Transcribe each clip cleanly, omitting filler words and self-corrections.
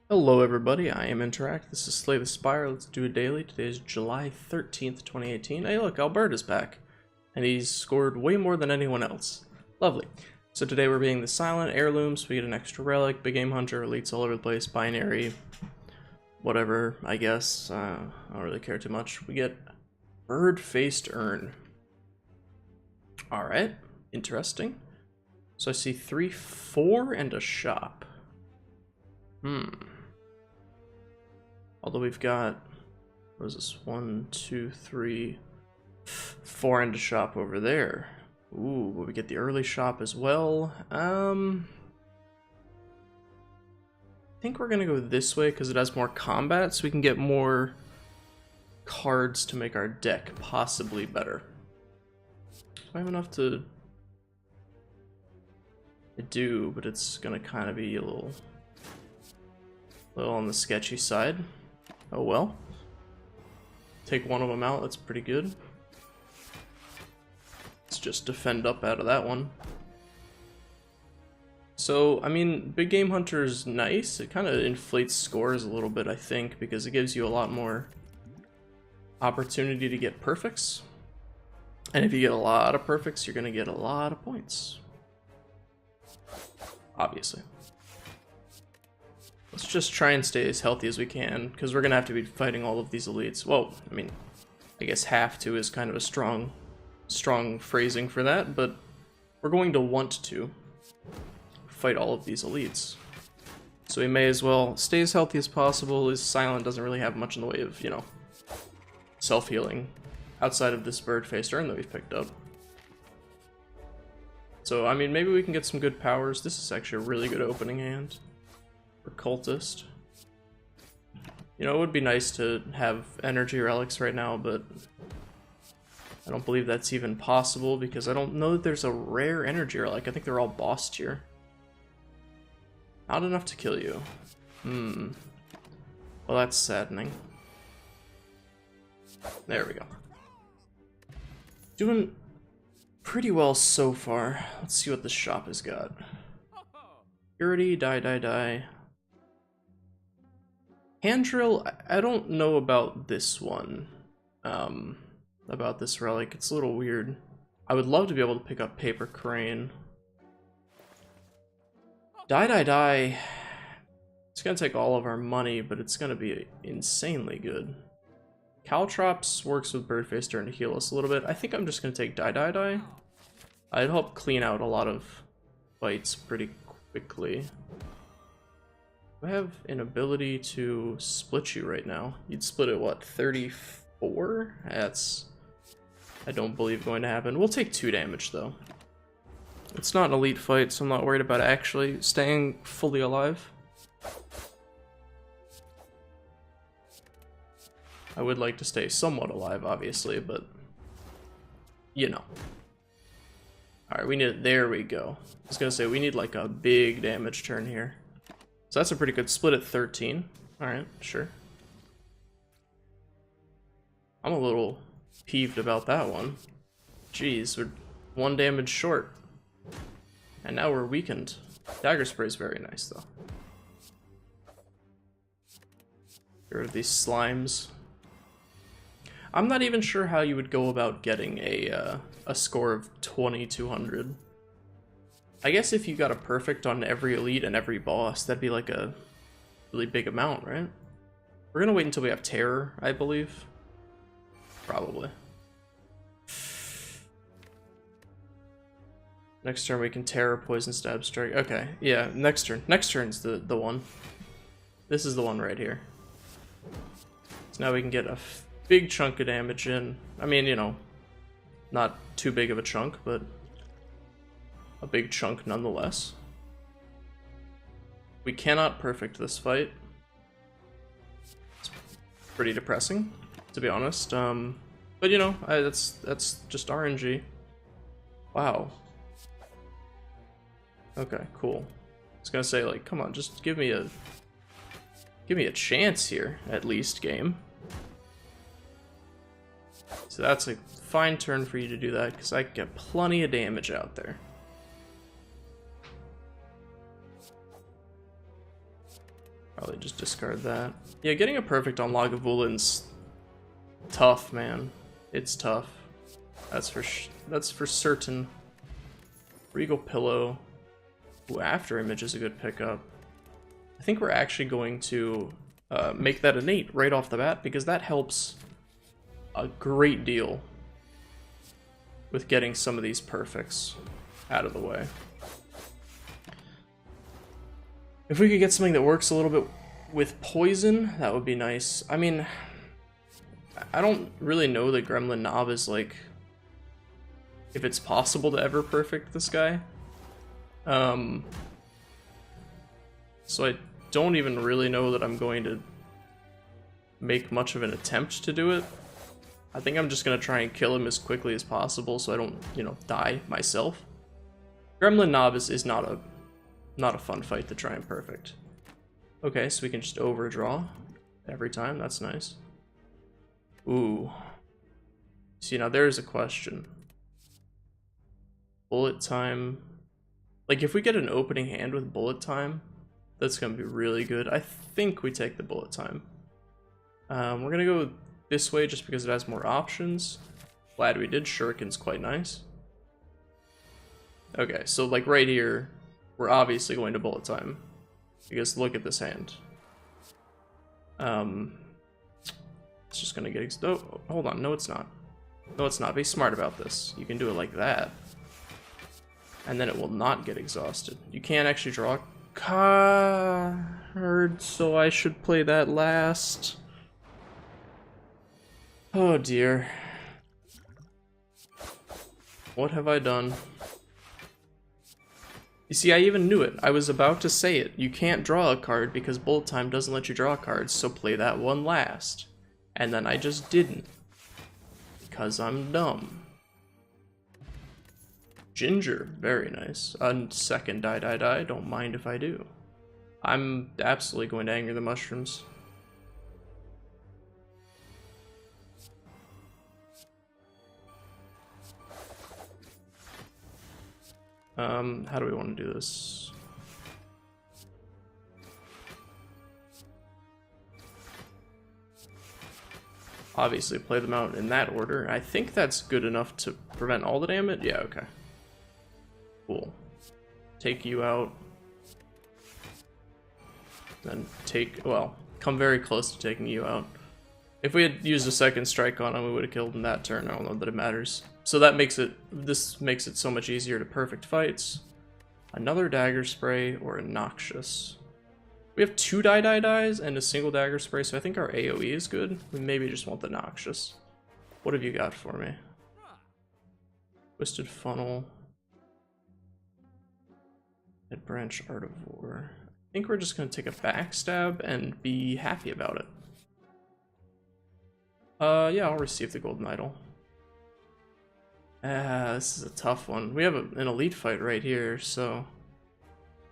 Hello everybody, I am Interact. This is Slay the Spire. Let's do a daily. Today is July 13th, 2018. Hey look, Alberta's back. And he's scored way more than anyone else. Lovely. So today we're being the silent heirlooms. We get an extra relic, big game hunter, elites all over the place, binary, whatever, I guess. I don't really care too much. We get bird-faced urn. Alright, interesting. So I see 3, 4, and a shop. Although we've got, what is this, 1, 2, 3, 4 into shop over there. Ooh, will we get the early shop as well? I think we're gonna go this way because it has more combat, so we can get more cards to make our deck possibly better. Do I have enough to do, but it's gonna kind of be a little on the sketchy side. Oh well. Take one of them out, that's pretty good. Let's just defend up out of that one. So, I mean, Big Game Hunter is nice. It kind of inflates scores a little bit, I think, because it gives you a lot more opportunity to get perfects. And if you get a lot of perfects, you're going to get a lot of points. Obviously. Let's just try and stay as healthy as we can, because we're going to have to be fighting all of these elites. Well, I mean, I guess have to is kind of a strong phrasing for that, but we're going to want to fight all of these elites. So we may as well stay as healthy as possible. His silent doesn't really have much in the way of, you know, self-healing outside of this bird-faced urn that we've picked up. So, I mean, maybe we can get some good powers. This is actually a really good opening hand. For cultist. You know, it would be nice to have energy relics right now, but I don't believe that's even possible because I don't know that there's a rare energy relic. I think they're all boss tier. Not enough to kill you. Well, that's saddening. There we go. Doing pretty well so far. Let's see what the shop has got. Purity, die. Hand drill, I don't know about this one, about this relic. It's a little weird. I would love to be able to pick up paper crane. Die. It's gonna take all of our money, but it's gonna be insanely good. Caltrops works with bird-faced urn to heal us a little bit. I think I'm just gonna take die. I'd help clean out a lot of fights pretty quickly. I have an ability to split you right now. You'd split it, what, 34? That's, I don't believe, going to happen. We'll take 2 damage, though. It's not an elite fight, so I'm not worried about actually staying fully alive. I would like to stay somewhat alive, obviously, but, you know. Alright, we need, there we go. I was gonna say, we need like a big damage turn here. So that's a pretty good split at 13. Alright, sure. I'm a little peeved about that one. Jeez, we're 1 damage short. And now we're weakened. Dagger spray is very nice, though. Get rid of these slimes. I'm not even sure how you would go about getting a score of 2200. I guess if you got a perfect on every elite and every boss, that'd be like a really big amount, right? We're gonna wait until we have terror, I believe. Probably. Next turn we can terror, poison, stab, strike. Okay, yeah, next turn. Next turn's the one. This is the one right here. So now we can get a big chunk of damage in. I mean, you know, not too big of a chunk, but a big chunk nonetheless. We cannot perfect this fight. It's pretty depressing, to be honest. But you know, that's just RNG. Wow. Okay, cool. I was gonna say, like, come on, just give me a chance here, at least, game. So that's a fine turn for you to do that, because I can get plenty of damage out there. Probably just discard that. Yeah, getting a perfect on Lagavulin's tough, man. It's tough. That's for certain. Regal Pillow. Ooh, After Image is a good pickup. I think we're actually going to make that innate right off the bat, because that helps a great deal with getting some of these perfects out of the way. If we could get something that works a little bit with poison, that would be nice. I mean, I don't really know that Gremlin Knob is like, if it's possible to ever perfect this guy. So I don't even really know that I'm going to make much of an attempt to do it. I think I'm just going to try and kill him as quickly as possible so I don't, you know, die myself. Gremlin Knob is not a fun fight to try and perfect. Okay, so we can just overdraw every time. That's nice. Ooh. See, now there's a question. Bullet time. Like, if we get an opening hand with bullet time, that's going to be really good. I think we take the bullet time. We're going to go this way just because it has more options. Glad we did. Shuriken's quite nice. Okay, so like right here, we're obviously going to bullet time. Because look at this hand. It's just going to get... Oh, hold on. No, it's not. No, it's not. Be smart about this. You can do it like that. And then it will not get exhausted. You can't actually draw a card, so I should play that last. Oh dear. What have I done? You see, I even knew it. I was about to say it. You can't draw a card because bullet time doesn't let you draw cards, so play that one last. And then I just didn't. Because I'm dumb. Ginger, very nice. A second die, don't mind if I do. I'm absolutely going to anger the mushrooms. How do we want to do this? Obviously play them out in that order. I think that's good enough to prevent all the damage. Yeah, okay. Cool. Take you out. Then well, come very close to taking you out. If we had used a second strike on him, we would have killed him that turn. I don't know that it matters. So that makes it, this makes it so much easier to perfect fights. Another dagger spray or a noxious. We have two dies and a single dagger spray, so I think our AoE is good. We maybe just want the noxious. What have you got for me? Twisted Funnel. Head Branch, Art of War. I think we're just going to take a backstab and be happy about it. Yeah, I'll receive the golden idol. This is a tough one. We have an elite fight right here, so...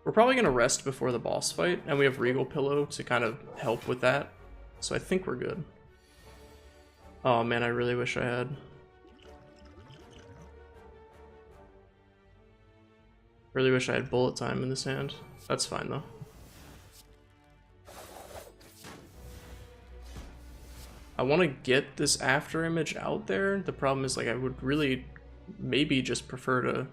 We're probably going to rest before the boss fight, and we have Regal Pillow to kind of help with that. So I think we're good. Oh man, I really wish I had. Really wish I had bullet time in this hand. That's fine though. I want to get this after image out there. The problem is, like, I would really maybe just prefer to...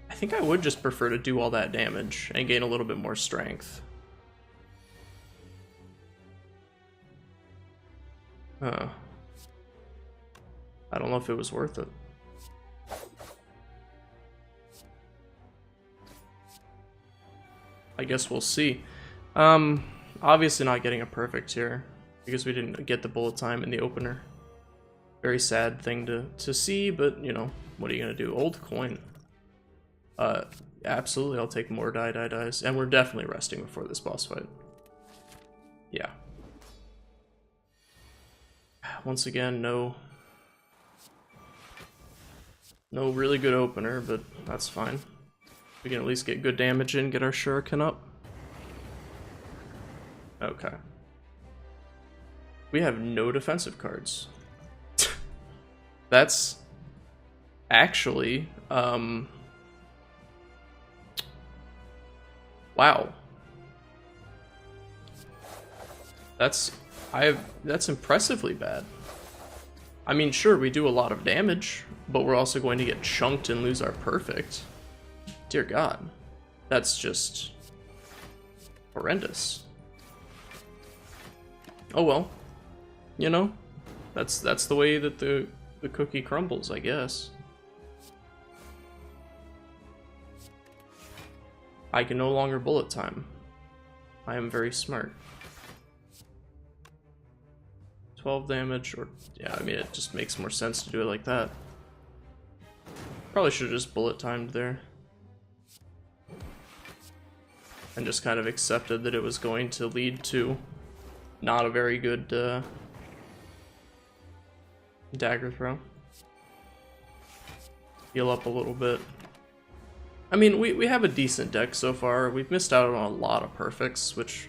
I think I would just prefer to do all that damage and gain a little bit more strength. I don't know if it was worth it. I guess we'll see. Obviously not getting a perfect here because we didn't get the bullet time in the opener. Very sad thing to see, but you know, what are you gonna do? Old coin. Absolutely, I'll take more dies, and we're definitely resting before this boss fight. Yeah. Once again, no really good opener, but that's fine. We can at least get good damage in, get our shuriken up. Okay. We have no defensive cards. That's actually, wow. That's impressively bad. I mean, sure, we do a lot of damage, but we're also going to get chunked and lose our perfect. Dear God, that's just horrendous. Oh well, you know, that's the way that the cookie crumbles, I guess. I can no longer bullet time. I am very smart. 12 damage, or yeah, I mean, it just makes more sense to do it like that. Probably should have just bullet timed there. And just kind of accepted that it was going to lead to not a very good dagger throw. Heal up a little bit. I mean, we have a decent deck so far. We've missed out on a lot of perfects, which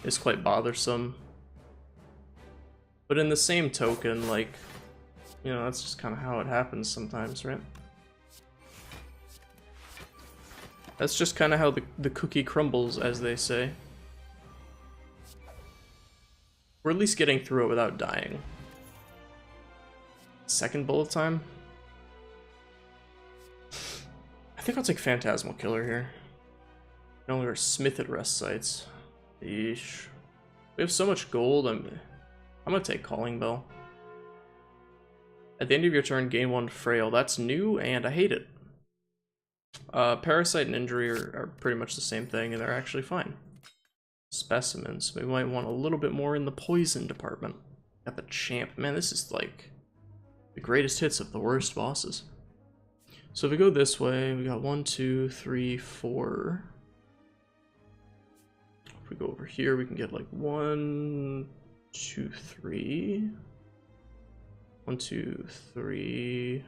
is quite bothersome. But in the same token, like, you know, that's just kind of how it happens sometimes, right? That's just kind of how the cookie crumbles, as they say. We're at least getting through it without dying. Second bullet time? I think I'll take Phantasmal Killer here. No longer Smith at rest sites. Eesh. We have so much gold, I'm gonna take Calling Bell. At the end of your turn, gain 1 Frail. That's new, and I hate it. Parasite and Injury are pretty much the same thing, and they're actually fine. Specimens. We might want a little bit more in the poison department. Got the Champ. Man, this is like the greatest hits of the worst bosses. So if we go this way, we got 1, 2, 3, 4. If we go over here, we can get like 1, 2, 3. 1, 2, 3.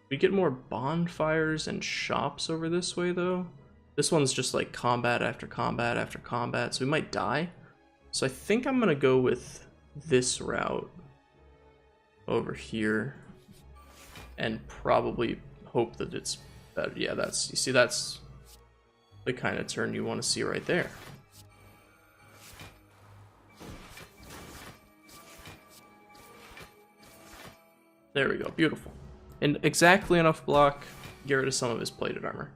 We get more bonfires and shops over this way though. This one's just like combat after combat after combat, so we might die. So I think I'm gonna go with this route over here and probably hope that it's better. Yeah, that's, you see, that's the kind of turn you want to see right there. There we go, beautiful. And exactly enough block, get rid of some of his plated armor.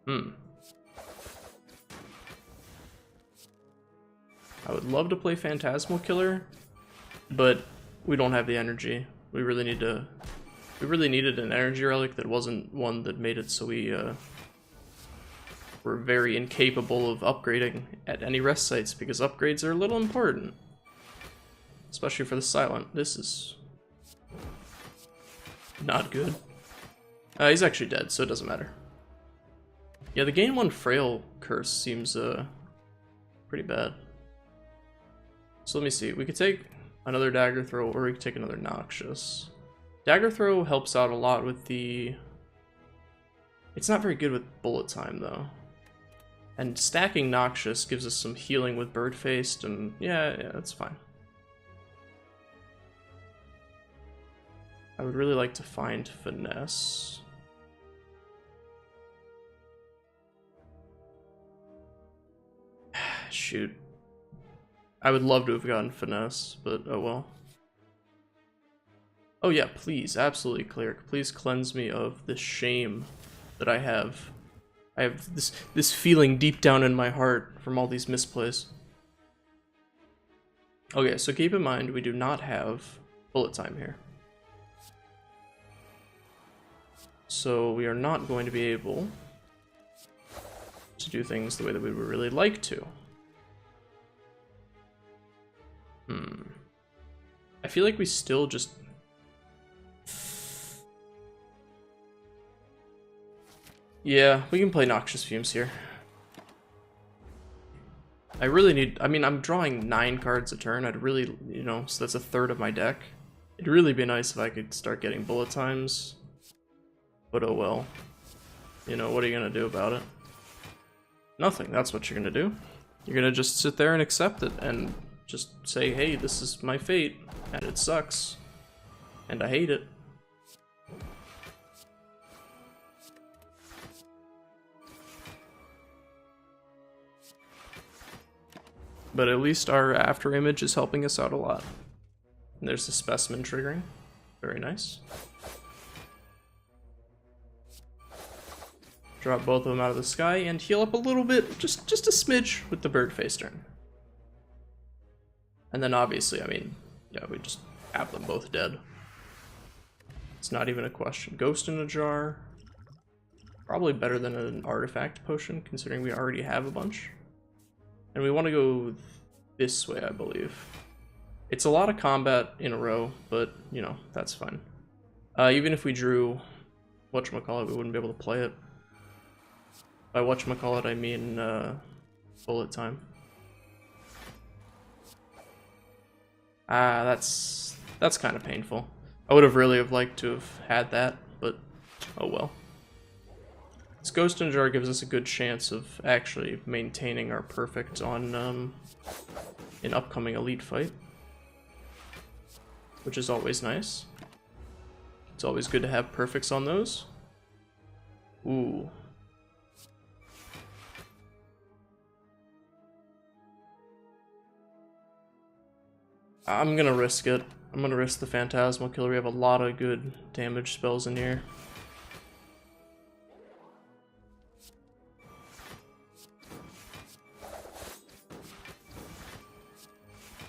I would love to play Phantasmal Killer, but we don't have the energy. We really needed an energy relic that wasn't one that made it so we were very incapable of upgrading at any rest sites, because upgrades are a little important. Especially for the silent. This is not good. He's actually dead, so it doesn't matter. Yeah, the gain 1 Frail curse seems pretty bad. So let me see. We could take another Dagger Throw, or we could take another Noxious. Dagger Throw helps out a lot with the... It's not very good with bullet time, though. And stacking Noxious gives us some healing with Bird-Faced, and yeah, that's fine. I would really like to find Finesse. Shoot. I would love to have gotten Finesse, but oh well. Oh yeah, please, absolutely, Cleric. Please cleanse me of the shame that I have. I have this feeling deep down in my heart from all these misplays. Okay, so keep in mind, we do not have bullet time here. So we are not going to be able to do things the way that we would really like to. I feel like we still just... Yeah, we can play Noxious Fumes here. I really need... I mean, I'm drawing 9 cards a turn. I'd really, you know, so that's a third of my deck. It'd really be nice if I could start getting bullet times. But oh well. You know, what are you gonna do about it? Nothing, that's what you're gonna do. You're gonna just sit there and accept it, and just say, hey, this is my fate, and it sucks. And I hate it. but at least our after image is helping us out a lot. And there's the specimen triggering. Very nice. Drop both of them out of the sky and heal up a little bit, just a smidge with the bird face turn. And then obviously, I mean, yeah, we just have them both dead. It's not even a question. Ghost in a jar. Probably better than an artifact potion, considering we already have a bunch. And we want to go this way, I believe. It's a lot of combat in a row, but, you know, that's fine. Even if we drew whatchamacallit, we wouldn't be able to play it. By whatchamacallit, I mean bullet time. That's kind of painful. I would have really liked to have had that, but oh well. This Ghost in a Jar gives us a good chance of actually maintaining our perfect on an upcoming elite fight, which is always nice. It's always good to have perfects on those. Ooh. I'm gonna risk it. I'm gonna risk the Phantasmal Killer. We have a lot of good damage spells in here.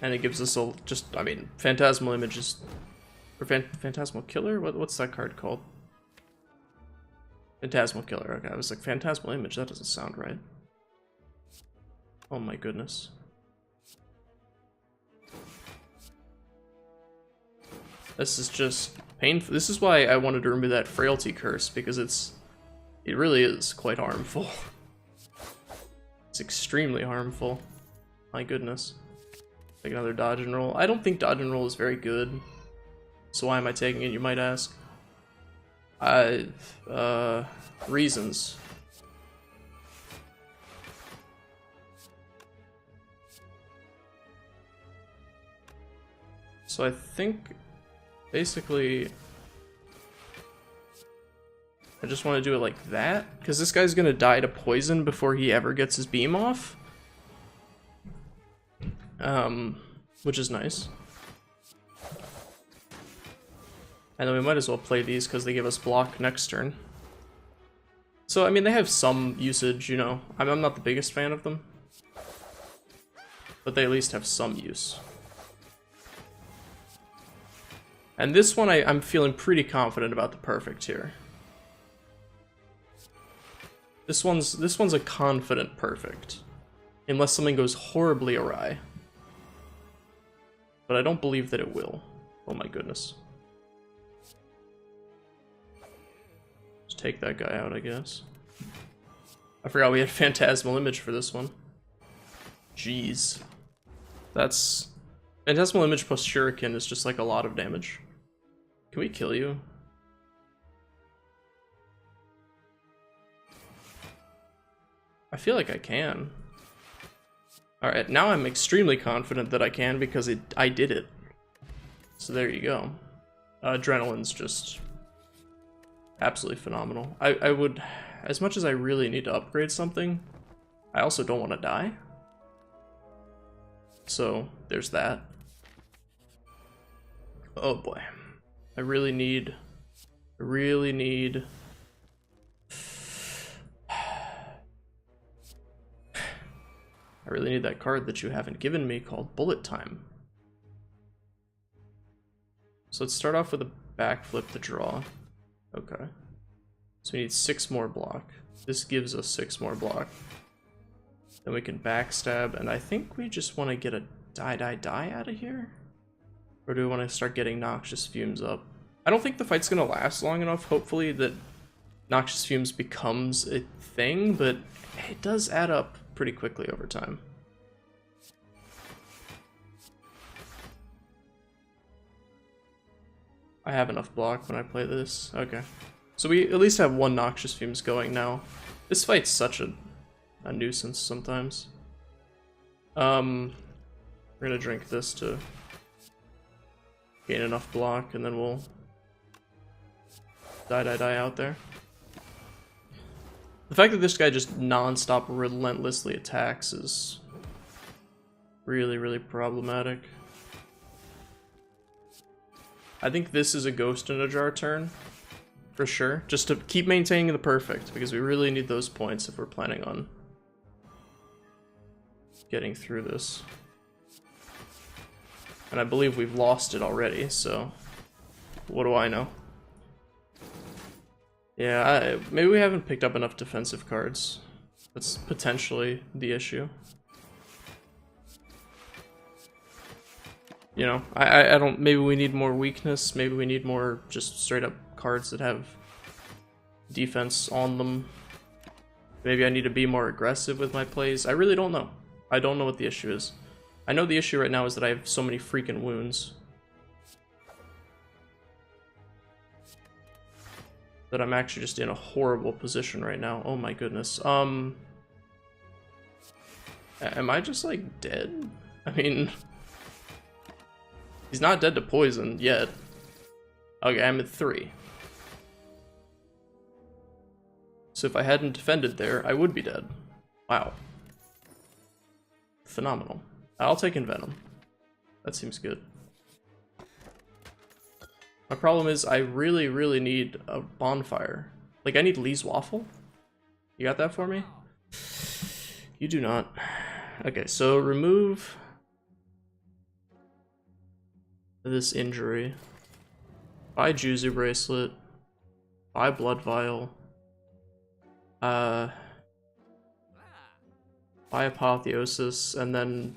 And it gives us a I mean, Phantasmal Image is, or Phantasmal Killer? What's that card called? Phantasmal Killer. Okay, I was like, Phantasmal Image. That doesn't sound right. Oh my goodness. This is just painful. This is why I wanted to remove that Frailty Curse, because it really is quite harmful. It's extremely harmful. My goodness. Take another dodge and roll. I don't think dodge and roll is very good. So why am I taking it, you might ask? Reasons. So I think basically I just want to do it like that, because this guy's gonna die to poison before he ever gets his beam off. Which is nice. And then we might as well play these because they give us block next turn. So, I mean, they have some usage, you know. I'm not the biggest fan of them, but they at least have some use. And this one, I'm feeling pretty confident about the perfect here. This one's a confident perfect, unless something goes horribly awry. But I don't believe that it will. Oh my goodness. Just take that guy out, I guess. I forgot we had Phantasmal Image for this one. Jeez. That's... Phantasmal Image plus Shuriken is just like a lot of damage. Can we kill you? I feel like I can. Alright, now I'm extremely confident that I can because I did it. So there you go. Adrenaline's just absolutely phenomenal. I would, as much as I really need to upgrade something, I also don't want to die. So there's that. Oh boy. I really need that card that you haven't given me called Bullet Time. So let's start off with a backflip to draw. Okay. So we need 6 more block. This gives us 6 more block. Then we can backstab, and I think we just want to get a die out of here? Or do we want to start getting Noxious Fumes up? I don't think the fight's going to last long enough, hopefully, that Noxious Fumes becomes a thing, but it does add up pretty quickly over time. I have enough block when I play this. Okay. So we at least have 1 Noxious Fumes going now. This fight's such a nuisance sometimes. We're gonna drink this to gain enough block, and then we'll die out there. The fact that this guy just non-stop relentlessly attacks is Really, really problematic. I think this is a ghost in a jar turn, for sure. Just to keep maintaining the perfect, because we really need those points if we're planning on getting through this. And I believe we've lost it already, so what do I know? Yeah, maybe we haven't picked up enough defensive cards. That's potentially the issue. You know, I don't, maybe we need more weakness, maybe we need more just straight up cards that have defense on them. Maybe I need to be more aggressive with my plays. I really don't know. I don't know what the issue is. I know the issue right now is that I have so many freaking wounds that I'm actually just in a horrible position right now. Oh my goodness. Am I just like dead? I mean, he's not dead to poison yet. Okay, I'm at 3. So if I hadn't defended there, I would be dead. Wow. Phenomenal. I'll take Envenom. That seems good. My problem is I really, really need a bonfire. Like, I need Lee's Waffle. You got that for me? You do not. Okay, so remove this injury. Buy Juzu Bracelet. Buy Blood Vial. Buy Apotheosis, and then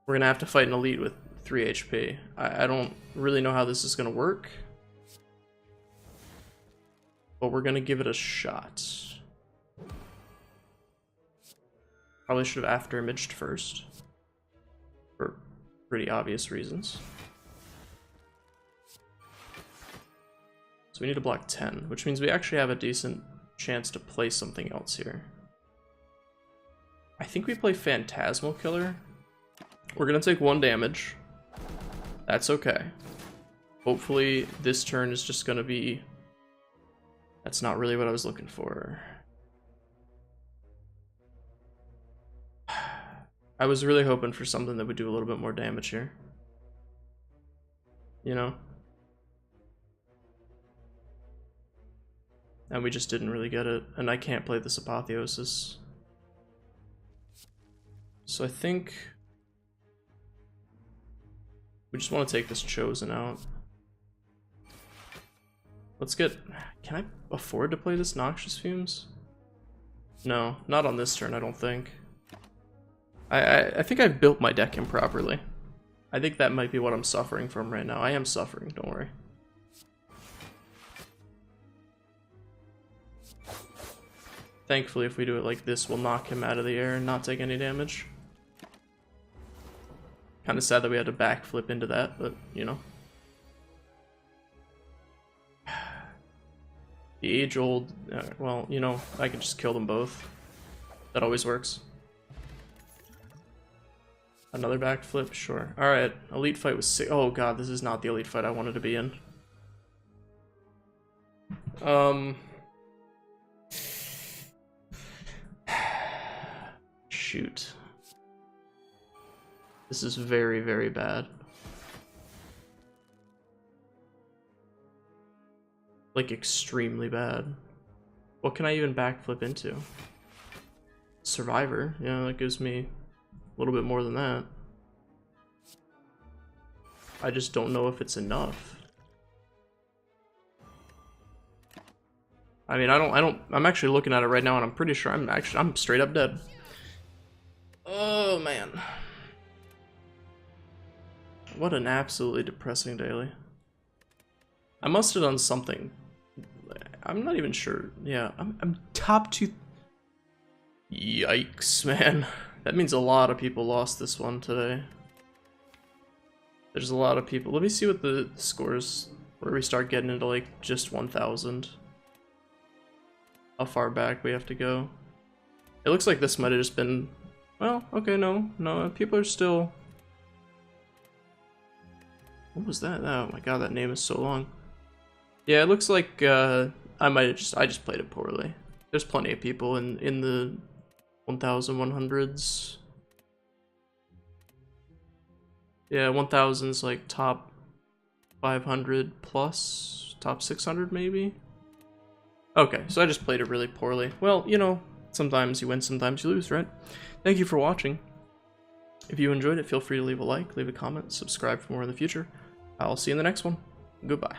we're gonna have to fight an elite with 3 HP. I don't really know how this is gonna work, but we're gonna give it a shot. Probably should have after imaged first, for pretty obvious reasons. So we need to block 10, which means we actually have a decent chance to play something else here. I think we play Phantasmal Killer. We're gonna take 1 damage. That's okay. Hopefully this turn is just gonna be... That's not really what I was looking for. I was really hoping for something that would do a little bit more damage here. You know? And we just didn't really get it, and I can't play this Apotheosis. So I think we just want to take this Chosen out. Let's get... Can I afford to play this Noxious Fumes? No, not on this turn, I don't think. I think I've built my deck improperly. I think that might be what I'm suffering from right now. I am suffering, don't worry. Thankfully, if we do it like this, we'll knock him out of the air and not take any damage. Kind of sad that we had to backflip into that, but, you know. The age-old... well, you know, I can just kill them both. That always works. Another backflip? Sure. Alright, elite fight was 6... Oh god, this is not the elite fight I wanted to be in. Shoot. This is very, very bad. Like, extremely bad. What can I even backflip into? Survivor. Yeah, that gives me a little bit more than that. I just don't know if it's enough. I mean, I'm actually looking at it right now and I'm pretty sure I'm straight up dead. Oh, man. What an absolutely depressing daily. I must have done something. I'm not even sure. Yeah, I'm top 2. Yikes, man. That means a lot of people lost this one today. There's a lot of people. Let me see what the scores, where we start getting into like just 1,000. How far back we have to go. It looks like this might have just been, well, okay, no, people are still... What was that? Oh my god, that name is so long. Yeah, it looks like I just played it poorly. There's plenty of people in the 1,100s. Yeah, 1000's like top 500 plus, top 600 maybe? Okay, so I just played it really poorly. Well, you know, sometimes you win, sometimes you lose, right? Thank you for watching. If you enjoyed it, feel free to leave a like, leave a comment, subscribe for more in the future. I'll see you in the next one. Goodbye.